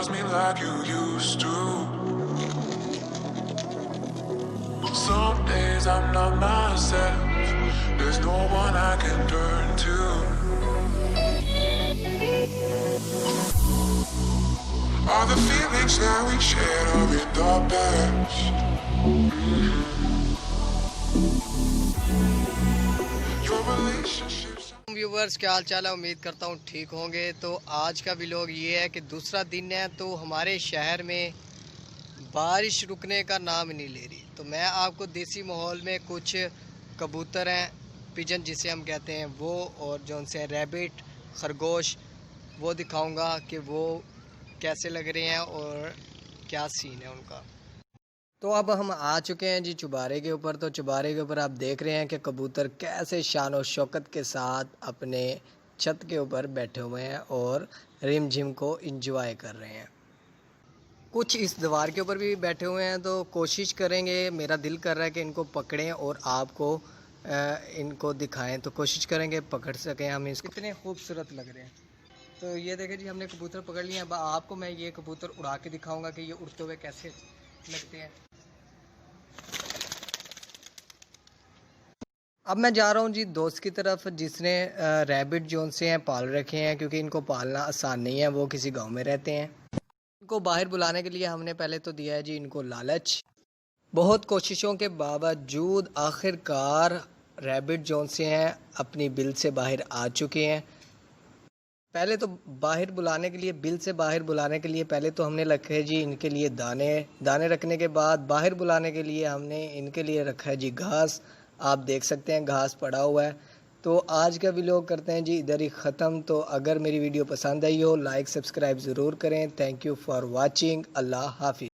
loves me like you used to. Some days I'm not myself. There's no one I can turn to. All the feelings that we shared are in the past. Your relationships. Viewers, क्या हाल चाल है? उम्मीद करता हूँ ठीक होंगे। तो आज का व्लॉग ये है कि दूसरा दिन है, तो हमारे शहर में बारिश रुकने का नाम नहीं ले रही। तो मैं आपको देसी माहौल में कुछ कबूतर हैं, पिजन जिसे हम कहते हैं वो, और जो उनसे रैबिट, खरगोश, वो दिखाऊंगा कि वो कैसे लग रहे हैं और क्या सीन है उनका। तो अब हम आ चुके हैं जी चुबारे के ऊपर। तो चुबारे के ऊपर आप देख रहे हैं कि कबूतर कैसे शान और शौकत के साथ अपने छत के ऊपर बैठे हुए हैं और रिम झिम को इंजॉय कर रहे हैं। कुछ इस दीवार के ऊपर भी बैठे हुए हैं, तो कोशिश करेंगे, मेरा दिल कर रहा है कि इनको पकड़ें और आपको इनको दिखाएं। तो कोशिश करेंगे पकड़ सकें हम इसको। कितने खूबसूरत लग रहे हैं। तो ये देखें जी, हमने कबूतर पकड़ लिए। अब आपको मैं ये कबूतर उड़ा के दिखाऊंगा कि ये उड़ते हुए कैसे लगते हैं। अब मैं जा रहा हूँ जी दोस्त की तरफ, जिसने रैबिट जो से हैं पाल रखे हैं, क्योंकि इनको पालना आसान नहीं है, वो किसी गांव में रहते हैं। इनको बाहर बुलाने के लिए हमने पहले तो दिया है जी इनको लालच। बहुत कोशिशों के बावजूद आखिरकार रैबिट जो से हैं अपनी बिल से बाहर आ चुके हैं। पहले तो बाहर बुलाने के लिए, बिल से बाहर बुलाने के लिए पहले तो हमने रखे जी इनके लिए दाने रखने के बाद बाहर बुलाने के लिए हमने इनके लिए रखा है जी घास। आप देख सकते हैं घास पड़ा हुआ है। तो आज का व्लॉग करते हैं जी इधर ही ख़त्म। तो अगर मेरी वीडियो पसंद आई हो, लाइक सब्सक्राइब ज़रूर करें। Thank you for watching. अल्लाह हाफिज़।